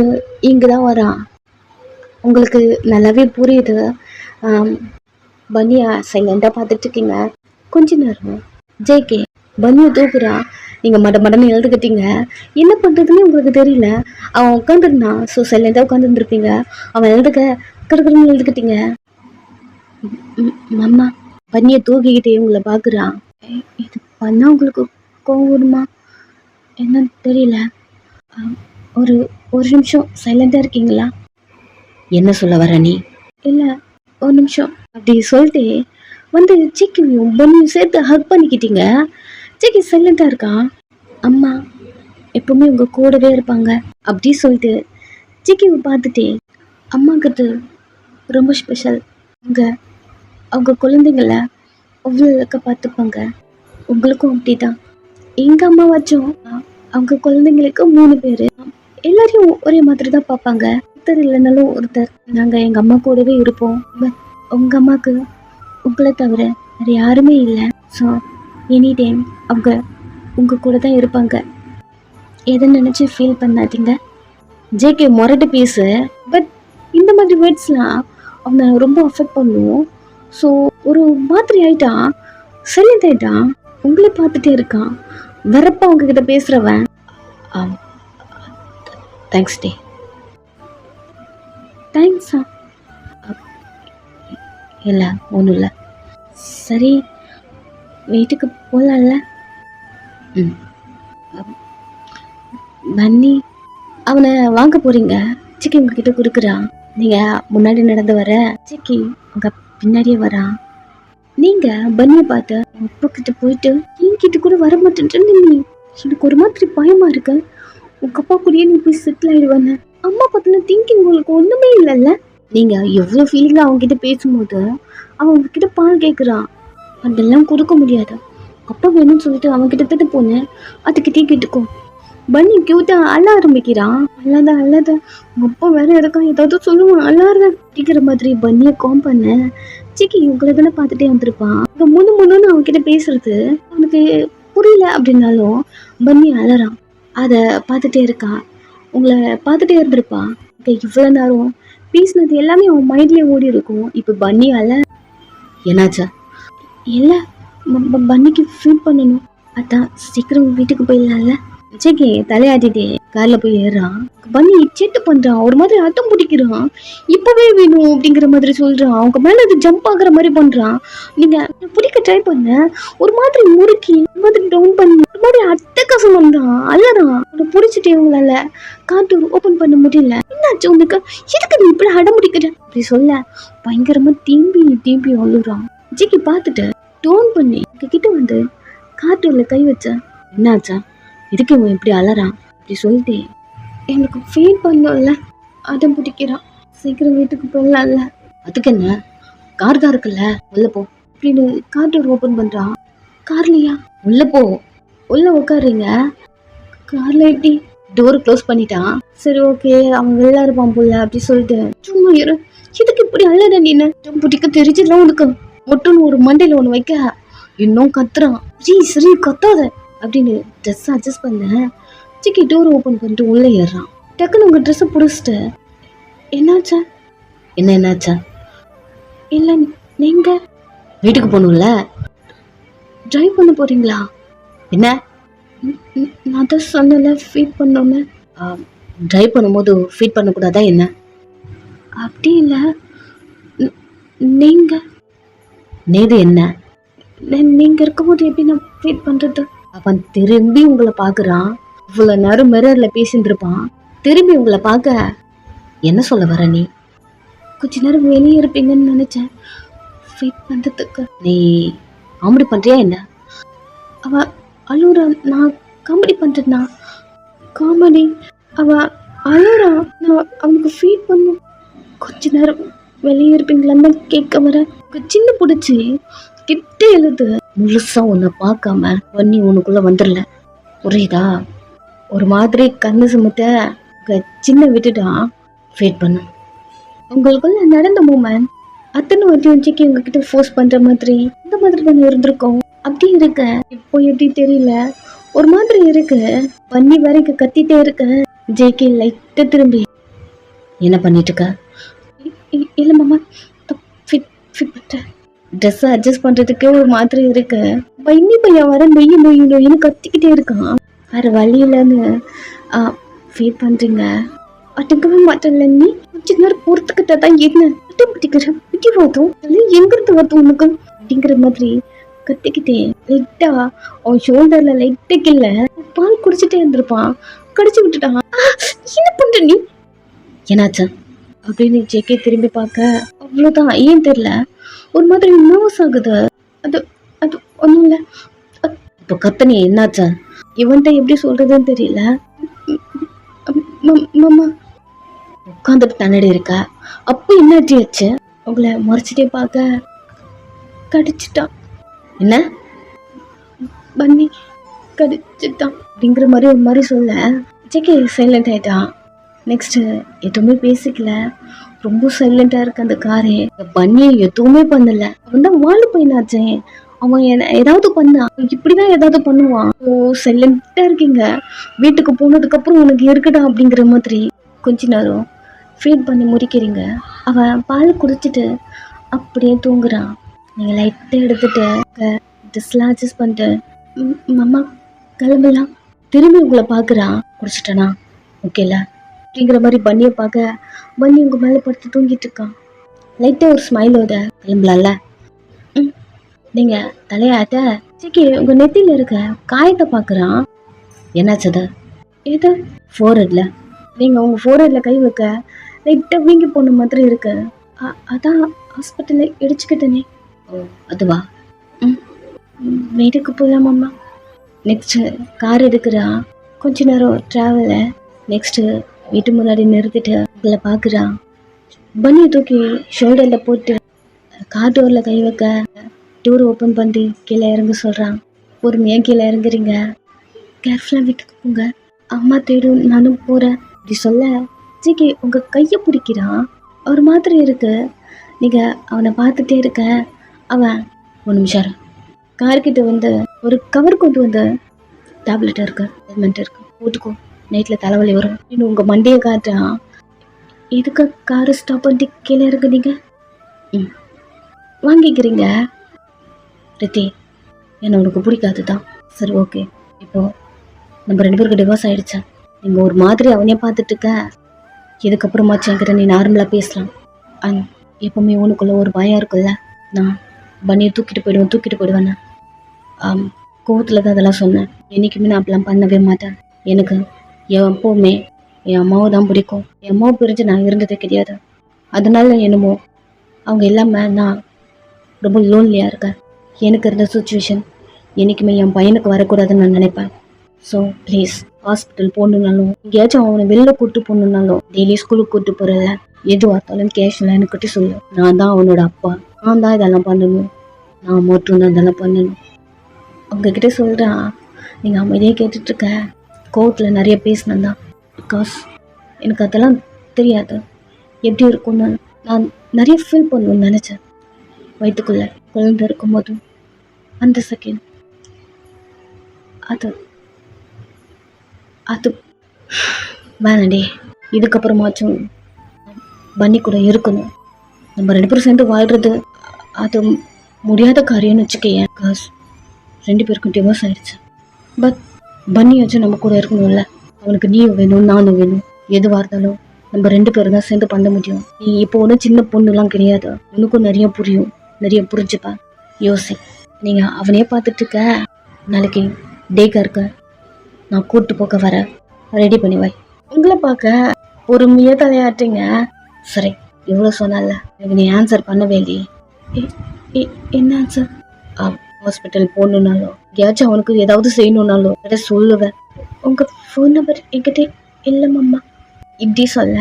இங்கதான் வரான். உங்களுக்கு நல்லாவே புரியுது. பன்னியா சைலண்டா பார்த்துட்டு இருக்கீங்க. கொஞ்ச நேரம் ஜேகே பன்னியை தூக்குறா. நீங்க மடன்னு எழுதுக்கிட்டீங்க. என்ன பண்றதுன்னு உங்களுக்கு தெரியல. அவன் உட்காந்துருந்தான். ஸோ சைலண்டா உட்காந்துருந்துருப்பீங்க. அவன் எழுதுக்க கிடக்குறன்னு எழுதுக்கிட்டீங்க. மாமா பன்னியை தூக்கிக்கிட்டே உங்களை பாக்குறான். இது பண்ணா உங்களுக்கு கோவம் வருமா என்னன்னு தெரியல. ஒரு ஒரு நிமிஷம் சைலண்டா இருக்கீங்களா? என்ன சொல்ல வர நீ? இல்ல ஒரு நிமிஷம் அப்படி சொல்லிட்டு வந்து சிக்கியும் பன்னியும் சேர்த்து ஹக் பண்ணிக்கிட்டீங்க. சிக்கி சைலண்டா இருக்கான். அம்மா எப்பவுமே உங்க கூடவே இருப்பாங்க அப்படி சொல்லிட்டு சிக்கியை பார்த்துட்டே அம்மாங்கிறது ரொம்ப ஸ்பெஷல். அவங்க குழந்தைங்கள அவ்வளோ இலக்க பார்த்துப்பாங்க. உங்களுக்கும் அப்படிதான். எங்க அம்மா வச்சோம் அவங்க குழந்தைங்களுக்கு 3 பேரு. எல்லாரையும் ஒரே மாதிரி தான் பார்ப்பாங்க. ஒருத்தர் இல்லைனாலும் ஒருத்தர். நாங்க எங்க அம்மா கூடவே இருப்போம். உங்க அம்மாக்கு உங்களை தவிர வேற யாருமே இல்லை. ஸோ எனி டைம் அவங்க உங்க கூட தான் இருப்பாங்க. எதை நினைச்சு ஃபீல் பண்ணாதீங்க. ஜேகே முரட்டு பேசு. பட் இந்த மாதிரி வேர்ட்ஸ்லாம் அவனை ரொம்ப அஃபெக்ட் பண்ணும். ஸோ ஒரு மாதிரி ஆயிட்டான், சைலண்ட் ஆயிட்டான். உங்களை பார்த்துட்டே இருக்கான். வரப்ப அவங்க கிட்ட பேசுறவன் தேங்க்ஸ் டே. தேங்க்ஸா? இல்லை ஒன்றும் இல்லை. சரி வீட்டுக்கு போகலாம்ல? பன்னி அவனை வாங்க போறீங்க. சிக்கி உங்ககிட்ட கொடுக்குறான். நீங்க முன்னாடி நடந்து வர சிக்கி உங்க பின்னாடியே வரான். நீங்க பன்னியை பார்த்து அப்பா கிட்ட போயிட்டு என்கிட்ட கூட வர மாட்டேன்னு நீ எனக்கு ஒரு மாதிரி பயமா இருக்கு. உங்க அப்பா கூடயே நீ போய் செட்டில் ஆயிடுவாங்க. அம்மா பத்தின திங்கிங் உங்களுக்கு ஒண்ணுமே இல்லைல்ல. நீங்க எவ்வளவு ஃபீலிங்கா அவங்க கிட்ட பேசும்போது அவன் உங்ககிட்ட பால் கேட்குறான். அதெல்லாம் கொடுக்க முடியாது. அப்பா வேணும்னு சொல்லிட்டு அவன் கிட்ட திட்டு போனேன். அதுக்கிட்டே கேட்டுக்கும். பன்னி கியூட்டா அழ ஆரம்பிக்கிறான். அல்லாத உங்க அப்பா வேற இருக்கான், ஏதாவது சொல்லுவான், அல்லாத அப்படிங்கிற மாதிரி பன்னியை காம் பண்ண. சிக்கி உங்களை தானே பார்த்துட்டே வந்திருப்பான். முன்னு அவன்கிட்ட பேசுறது அவனுக்கு புரியல அப்படின்னாலும் பன்னி அழறான். அதை பார்த்துட்டே இருக்கான். உங்களை பார்த்துட்டே இருந்திருப்பான். இவ்வளவு நேரம் பேசினது எல்லாமே அவன் மைண்ட்லயே ஓடி இருக்கும். இப்ப பன்னி அழ. என்னாச்சா? இல்லை பன்னிக்கு ஃபீல் பண்ணணும், அதான் சீக்கிரம் வீட்டுக்கு போயிடலாம்ல. ஜேகே தலையாட்டிட்டே கார்ல போய் ஏறான். பன்னி செட்டு பண்றான். ஒரு மாதிரி அட்டம் பிடிக்கிறான். இப்பவே வேணும் அப்படிங்கிற மாதிரி சொல்றான். அவங்க மேல அது ஜம்ப் ஆகுற மாதிரி பண்றான். நீங்க பிடிக்க ட்ரை பண்ண ஒரு மாதிரி முறுக்கி ஒரு மாதிரி டவுன் பண்ணி ஒரு மாதிரி அட்டகாசம் பண்றான். அழறான். அதை பிடிச்சிட்டே உங்களால காட்டு ஓபன் பண்ண முடியல. என்னாச்சு உனக்கு, எதுக்கு நீ இப்படி அடம் பிடிக்கிற அப்படி சொல்ல பயங்கரமா தீம்பி அழுறான். ஜேகே பார்த்துட்டு டோன் பண்ணி கிட்ட வந்து காட்டுல கை வச்ச. என்னாச்சா? இதுக்கு இவன் இப்படி அலறான்? அப்படி சொல்லிட்டு எனக்கு ஃபீல் பண்ணல, அடம் பிடிக்கிறான். சீக்கிரம் வீட்டுக்கு போயிடலாம்ல. அதுக்கு என்ன, கார் தான் இருக்குல்ல, உள்ள போ அப்படின்னு கார் டோர் ஓப்பன் பண்றான். கார்லையா? உள்ள போ, உள்ள உட்காருங்க. கார்ல எப்படி? டோர் க்ளோஸ் பண்ணிட்டான். சரி ஓகே, அவன் வெளில இருப்பான் போல அப்படி சொல்லிட்டு சும்மா இரு. இதுக்கு இப்படி அழற நீனு? பிடிக்க தெரிஞ்சதுலாம் உனக்கு ஒட்டுன்னு ஒரு மண்டையில ஒண்ணு வைக்க இன்னும் கத்துறான். சரி கத்தாத அப்படின்னு ட்ரெஸ் அட்ஜஸ்ட் பண்ண சிக்கி டோர் ஓப்பன் பண்ணிட்டு உள்ள ஏறான். டக்குன்னு உங்க ட்ரெஸ்ஸை பிடிச்சிட்டு என்னாச்சா? என்னாச்சா? இல்ல, நீங்க வீட்டுக்கு போகணும்ல, டிரைவ் பண்ண போறீங்களா? என்ன? நான் தான் சொன்னல ஃபீட் பண்ணோன்னு. ட்ரைவ் பண்ணும்போது ஃபீட் பண்ணக்கூடாதா என்ன? அப்படி இல்லை, நீங்க நேது என்ன? நீங்க இருக்கும்போது எப்படி நான் ஃபீட் பண்றது? அவன் திரும்பி உங்களை பார்க்குறான். இவ்வளோ நேரம் மிரர்ல பேசிட்டு இருப்பான். திரும்பி உங்களை பார்க்க என்ன சொல்ல வர நீ? கொஞ்ச நேரம் வெளியே இருப்பீங்கன்னு நினைச்சேன் ஃபீட் பண்றதுக்கு. நீ காமெடி பண்றியா என்ன? அவ அழுறா, நான் காமெடி பண்றேன்னா? காமெடி? அவ அழுறா, நான் அவனுக்கு ஃபீட் பண்ணும். கொஞ்ச நேரம் வெளியே இருப்பீங்களான்னு கேட்க வர சின்ன பிடிச்சி கிட்ட எழுது. முழுசா உன்னை பார்க்காம வன்னி உனக்குள்ள வந்துடல, புரியுதா? ஒரு மாதிரி கண்ணு சுமத்த சின்ன விட்டுட்டான் ஃபீட் பண்ண. உங்களுக்குள்ள நடந்த மூமெண்ட் அத்தனை வாட்டி வச்சுக்கி உங்ககிட்ட ஃபோர்ஸ் பண்ற மாதிரி இந்த மாதிரி தானே இருந்திருக்கோம். அப்படி இருக்க இப்போ எப்படி தெரியல, ஒரு மாதிரி இருக்கு. பண்ணி வரைக்கும் கத்திட்டே இருக்க. ஜேகே லைட்டா திரும்பி என்ன பண்ணிட்டு இருக்க? இல்ல மாமா, ட்ரெஸ் அட்ஜஸ்ட் பண்றதுக்கே ஒரு மாதிரி இருக்கு. பையன் பையன் வர நொய்யு கத்திக்கிட்டே இருக்கான். வேற வழி இல்லைன்னு ஃபீல் பண்றீங்க. அட்டுக்கவே மாட்டேன்ல நீ. கொஞ்ச நேரம் பொறுத்துக்கிட்டா தான் என்ன அட்டம் பிடிக்கிற பிடிவாதம் எங்கிருந்து வருது உனக்கு அப்படிங்கிற மாதிரி கத்திக்கிட்டே லைட்டா அவன் ஷோல்டர்ல லைட்டா கில்ல பால் குடிச்சிட்டே இருந்திருப்பான். கடிச்சு விட்டுட்டான். என்ன பண்ற நீ? என்னாச்சா அப்படின்னு ஜேகே திரும்பி பார்க்க அவ்வளவுதான். ஏன் தெரியல, ஒரு மாதிரி நர்வஸ் ஆகுது. அது அது ஒண்ணும் இல்ல. இப்போ கத்தனி என்னாச்சா? இவன்ட்ட எப்படி சொல்றதுன்னு தெரியல. மாமா உட்காந்துட்டு தன்னடி இருக்க, அப்போ என்னாச்சு ஆச்சு? உங்களை முறைச்சிட்டே பார்க்க கடிச்சிட்டான். என்ன? பண்ணி கடிச்சிட்டான் அப்படிங்கிற மாதிரி ஒரு மாதிரி சொல்ல ஜேகே சைலண்ட் ஆயிட்டான். நெக்ஸ்ட் எதுவுமே பேசிக்கல, ரொம்ப சைலண்டா இருக்கு அந்த காரே. பண்ணியை எதுவுமே பண்ணல. அவன் தான் வாழு பையனாச்சே, அவன் ஏதாவது பண்ணா இப்படிதான் ஏதாவது பண்ணுவான். ஓ சைலண்டா இருக்கீங்க, வீட்டுக்கு போனதுக்கு அப்புறம் உனக்கு இருக்கடா அப்படிங்கிற மாதிரி கொஞ்ச நேரம் ஃபீட் பண்ணி முடிக்கிறீங்க. அவன் பால் குடிச்சிட்டு அப்படியே தூங்குறான். நீங்க லைட்டா எடுத்துட்டு ட்ரெஸ்லாம் அட்ஜஸ்ட் பண்ணிட்டு மாமா கிளம்பலாம். திரும்பி உங்களை பாக்குறான். குடிச்சிட்டனா? ஓகேல அப்படிங்கிற மாதிரி பண்ணியை பார்க்க பண்ணி உங்க மேல படுத்து தூங்கிட்டு இருக்கான். லைட்டா ஒரு ஸ்மைலோட கிளம்பலாம்ல. நீங்க தலையாட்ட சிக்கி உங்க நெத்தியில இருக்க காயத்தை பாக்குறான். என்னாச்சது? ஏதோ ஃபோர்ஹெட்ல. நீங்க உங்க ஃபோர்ஹெட்ல கை வைக்க லைட்டா வீங்கி போன மாதிரி இருக்கு. அதான் ஹாஸ்பிட்டல்ல இடிச்சுக்கிட்டனே. ஓ அதுவா? வீட்டுக்கு போகலாமாம்மா. நெக்ஸ்ட் கார் எடுக்கிறா. கொஞ்ச நேரம் டிராவல. நெக்ஸ்ட் வீட்டு முன்னாடி நிறுத்திட்டு உங்களை பார்க்குறான். பனியை தூக்கி ஷோல்டரில் போட்டு கார் டோரில் கை வைக்க டோர் ஓப்பன் பண்ணி கீழே இறங்க சொல்கிறான். பொறுமையாக கீழே இறங்குறீங்க. கேர்ஃபுல்லாக வீட்டுக்கு போங்க, அம்மா தேடும், நானும் போகிறேன் அப்படி சொல்ல ஜிகே உங்கள் கையை பிடிக்கிறான். ஒரு மாதிரி இருக்கு. நீங்கள் அவனை பார்த்துட்டே இருக்க. அவன் ஒரு நிமிஷம் கார்கிட்ட வந்து ஒரு கவர் கொண்டு வந்து டேப்லெட் இருக்கு, ஹெல்மெட் இருக்கு, போட்டுக்கோ, நைட்டில் தலைவலி வரும் இன்னும் உங்கள் மண்டியை காட்டுறான். எதுக்கு காரை ஸ்டாப் பண்ணிட்டு கீழே இருக்குறீங்க? வாங்கிக்கிறீங்க ரித்தி, என்ன உனக்கு பிடிக்காது தான். சரி ஓகே, இப்போது நம்ம 2 பேருக்கு டிவோர்ஸ் ஆகிடுச்சா? நீங்கள் ஒரு மாதிரி அவனையே பார்த்துட்டு இருக்க. இதுக்கப்புறமாச்சும் என்கிட்ட நீ நார்மலாக பேசலாம். அண்ட் எப்போவுமே உனக்குள்ள ஒரு பயம் இருக்குல்ல, நான் பண்ணியை தூக்கிட்டு போயிடுவேன்னு. கோவத்தில் தான் அதெல்லாம் சொன்னேன். என்றைக்குமே நான் அப்படிலாம் பண்ணவே மாட்டேன். எனக்கு எப்போவுமே என் அம்மாவை தான் பிடிக்கும். என் அம்மாவை பிரிஞ்சு நான் இருந்ததே கிடையாது. அதனால என்னமோ அவங்க இல்லாமல் நான் ரொம்ப லோன்லியாக இருக்கேன். எனக்கு இருந்த சுச்சுவேஷன் என்றைக்குமே என் பையனுக்கு வரக்கூடாதுன்னு நான் நினைப்பேன். ஸோ ப்ளீஸ், ஹாஸ்பிட்டல் போகணுன்னாலும் எங்கேயாச்சும் அவனை வெளில கூப்பிட்டு போகணுன்னாலும் டெய்லி ஸ்கூலுக்கு கூப்பிட்டு போகிறல எதுவாக இருந்தாலும் கேஷில் எனக்கிட்ட சொல்லு. நான் தான் அவனோட அப்பா, நான் தான் இதெல்லாம் பண்ணணும், நான் மட்டும் தான் இதெல்லாம் பண்ணணும். உங்ககிட்ட சொல்கிறேன், நீங்கள் அமைதியாக கேட்டுட்ருக்க. கோர்ட்டில் நிறைய பேசினேன், பிகாஸ் எனக்கு அதெல்லாம் தெரியாது எப்படி இருக்கும்னு. நான் நிறைய ஃபீல் பண்ணணும்னு நினச்சேன். வயிற்றுக்குள்ளே குழந்தை இருக்கும்போதும் அந்த செகண்ட் அது அது வேணாண்டி. இதுக்கப்புறமாச்சும் பன்னி கூட இருக்கணும். நம்ம 2 பேரும் சேர்ந்து வாழ்கிறது அது முடியாத காரியம்னு வச்சுக்கேன். பிகாஸ் 2 பேருக்கும் டிவோர்ஸ் ஆயிடுச்சு. பட் பன்னியாச்சும் நம்ம கூட இருக்கணும்ல. அவனுக்கு நீயும் வேணும், நானும் வேணும். எதுவாக இருந்தாலும் நம்ம 2 பேரும் தான் சேர்ந்து பண்ண முடியும். நீ இப்போ ஒன்றும் சின்ன பொண்ணுலாம் கிடையாது. உனக்கும் நிறைய புரியும், நிறைய புரிஞ்சுப்பா. யோசி. நீங்கள் அவனையே பார்த்துட்டு இருக்க. நாளைக்கு டேக்கா இருக்க, நான் கூப்பிட்டு போக வர ரெடி பண்ணி வை. உங்களை பார்க்க பொறுமையாக தலையாட்டுங்க. சரி, இவ்வளோ சொன்னால எனக்கு நீ ஆன்சர் பண்ணவே இல்லையே. என்ன ஆன்சர்? ஹாஸ்பிட்டல் போகணுன்னாலும் எங்கேயாச்சும் அவனுக்கு ஏதாவது செய்யணுன்னாலும் என்கிட்ட சொல்லுவேன். உங்கள் ஃபோன் நம்பர் என்கிட்ட இல்லை மாமா. இப்படி சொல்ல.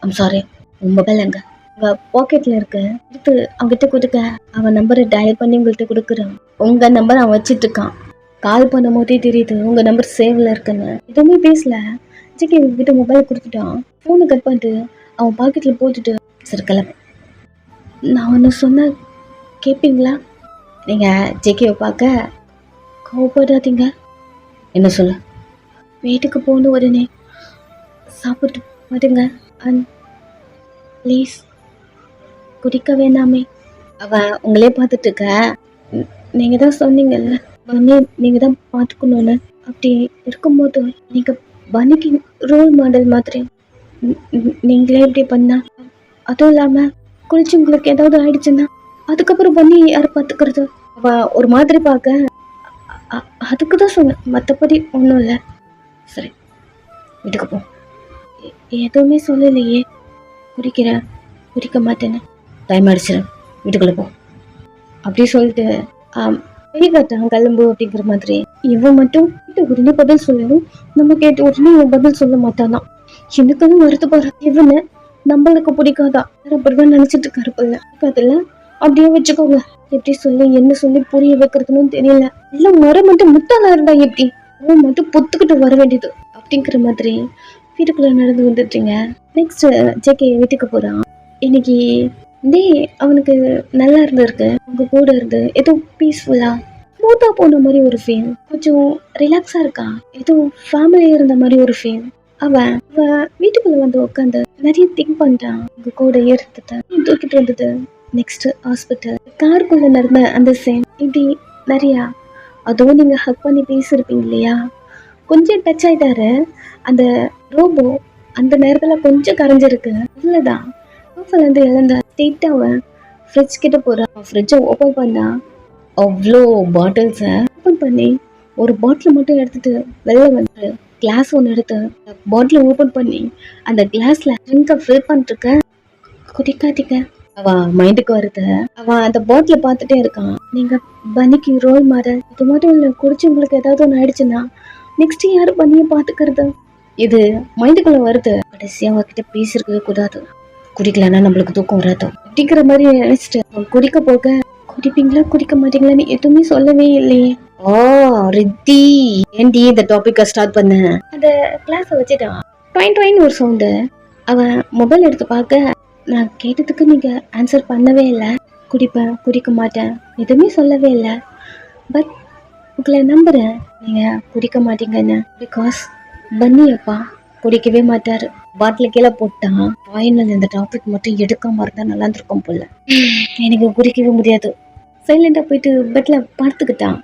ஐம் சாரி, உன் மொபைல் எங்க? உங்கள் பாக்கெட்டில் இருக்க, எடுத்து அவங்ககிட்ட கொடுக்க. அவன் நம்பரை டயல் பண்ணி உங்கள்கிட்ட கொடுக்குறான். உங்கள் நம்பர் அவன் வச்சுட்டு இருக்கான். கால் பண்ணும் போதே தெரியுது உங்கள் நம்பர் சேவில் இருக்குன்னு. எதுவுமே பேசல. ஜிகே உங்ககிட்ட மொபைல் கொடுத்துட்டான். ஃபோனை கட் பண்ணிட்டு அவன் பாக்கெட்டில் போட்டுட்டு சரி கிளம்பு. நான் ஒன்று சொன்ன கேட்பீங்களா? நீங்கள் ஜேகேவை பார்க்க கோவப்படாதீங்க. என்ன சொல்ல? வீட்டுக்கு போகணும், உடனே சாப்பிட்டு வருங்க. அண்ட் ப்ளீஸ் குடிக்க வேணாமே. அவன் உங்களே பார்த்துட்டு இருக்க. நீங்கள் தான் சொன்னீங்கல்ல பன்னி நீங்கள் தான் பார்த்துக்கணுன்னு. அப்படி இருக்கும்போது நீங்கள் பன்னிக்கு ரோல் மாடல் மாதிரி நீங்களே இப்படி பண்ணா, அதுவும் இல்லாமல் குளிச்சு உங்களுக்கு ஏதாவது ஆயிடுச்சுன்னா அதுக்கப்புறம் பன்னி யாரை பார்த்துக்கிறது? அவள் ஒரு மாதிரி பார்க்க. அதுக்கு தான் சொன்னேன், மற்றபடி ஒன்றும் இல்லை. சரி, வீட்டுக்கு போ. எதுவுமே சொல்லலையே. குடிக்க மாட்டேன்னு. டைம் அடிச்சிடும், வீட்டுக்குள்ளே போ. அப்படி சொல்லிட்டு வெளியே காட்டான் கிளம்பு அப்படிங்கிற மாதிரி. இவன் மட்டும் உடனே பதில் சொல்லணும். நம்ம கேட்டு உடனே இவன் பதில் சொல்ல மாட்டானா. எனக்குன்னு வருது பாரு. இவனை நம்மளுக்கு பிடிக்காதா? அப்படிதான் நினைச்சிட்டு இருக்காரு போல. அதுல அப்படியே வச்சுக்கோங்க. எப்படி சொல்லி என்ன சொல்லி புரிய வைக்கிறதுன்னு தெரியல. இல்ல மரம் மட்டும் முத்தாளா இருந்தா எப்படி? அவன் மட்டும் பொத்துக்கிட்டு வர வேண்டியது அப்படிங்கிற மாதிரி வீட்டுக்குள்ள நடந்து வந்துட்டீங்க. நெக்ஸ்ட் ஜேகே வீட்டுக்கு போறான். இன்னைக்கு டே அவனுக்கு நல்லா இருந்திருக்கு. உங்க கூட இருந்து ஏதோ பீஸ்ஃபுல்லா ஸ்மூத்தா போன மாதிரி ஒரு ஃபீல். கொஞ்சம் ரிலாக்ஸா இருக்கா. ஏதோ ஃபேமிலியா இருந்த மாதிரி ஒரு ஃபீல். அவன் வீட்டுக்குள்ள வந்து உட்காந்து நிறைய திங்க் பண்றான். உங்க கூட இருந்துட்டு தூக்கிட்டு வந்தது. நெக்ஸ்ட் ஹாஸ்பிட்டல் காருக்குள்ள நடந்த அந்த சீன் இப்படி நிறையா. அதுவும் நீங்க ஹக் பண்ணி பேசியிருப்பீங்க இல்லையா? கொஞ்சம் டச் ஆயிட்டாரு. அந்த ரோபோ அந்த நேரத்துல கொஞ்சம் கரைஞ்சிருக்கு. இல்லதான் இருந்து இழந்த ஸ்டேட் அவன் ஃப்ரிட்ஜ் கிட்ட போறான். ஃப்ரிட்ஜை ஓப்பன் பண்ணா அவ்வளோ பாட்டில்ஸை ஓப்பன் பண்ணி ஒரு பாட்டில் மட்டும் எடுத்துட்டு வெளில வந்து கிளாஸ் ஒன்று எடுத்து பாட்டிலை ஓப்பன் பண்ணி அந்த கிளாஸ்ல ட்ரிங்கை ஃபில் பண்ணிருக்க. குடிக்காதீங்க. அவன் மைண்டுக்கு வருது. அவன் அந்த பாட்டிலை பார்த்துட்டே இருக்கான். நீங்க பன்னிக்கு ரோல் மாடல். இது மட்டும் இல்லை, குடிச்சு உங்களுக்கு ஏதாவது ஒன்று ஆயிடுச்சுன்னா நெக்ஸ்ட் யாரு பன்னியை பார்த்துக்கிறது? இது மைண்டுக்குள்ள வருது. கடைசியா அவகிட்ட பேசிருக்கவே கூடாது. குடிக்கலன்னா நம்மளுக்கு தூக்கம் வராது அப்படிங்கிற மாதிரி நினைச்சிட்டு குடிக்க போக, குடிப்பீங்களா குடிக்க மாட்டீங்களான்னு எதுவுமே சொல்லவே இல்லையே. ரித்தி ஏன்டி இந்த டாபிக்க ஸ்டார்ட் பண்ண? அந்த கிளாஸ வச்சுட்டான். ட்வைன் ஒரு சவுண்டு. அவன் மொபைல் எடுத்து பார்க்க, நான் கேட்டதுக்கு நீங்க ஆன்சர் பண்ணவே இல்லை. குடிப்பேன் குடிக்க மாட்டேன் எதுவுமே சொல்லவே இல்லை. பட் உங்களை நம்புறேன் நீங்க குடிக்க மாட்டீங்கன்னு. பிகாஸ் பன்னி அப்பா குடிக்கவே மாட்டாரு. பாட்டில் கீழே போட்டான். ஃபைனல் இந்த டாபிக் மட்டும் எடுக்காம இருந்தா நல்லா இருந்திருக்கும் போல. எனக்கு குடிக்கவே முடியாது. சைலண்டா போயிட்டு பெட்ல படுத்துக்கிட்டான்.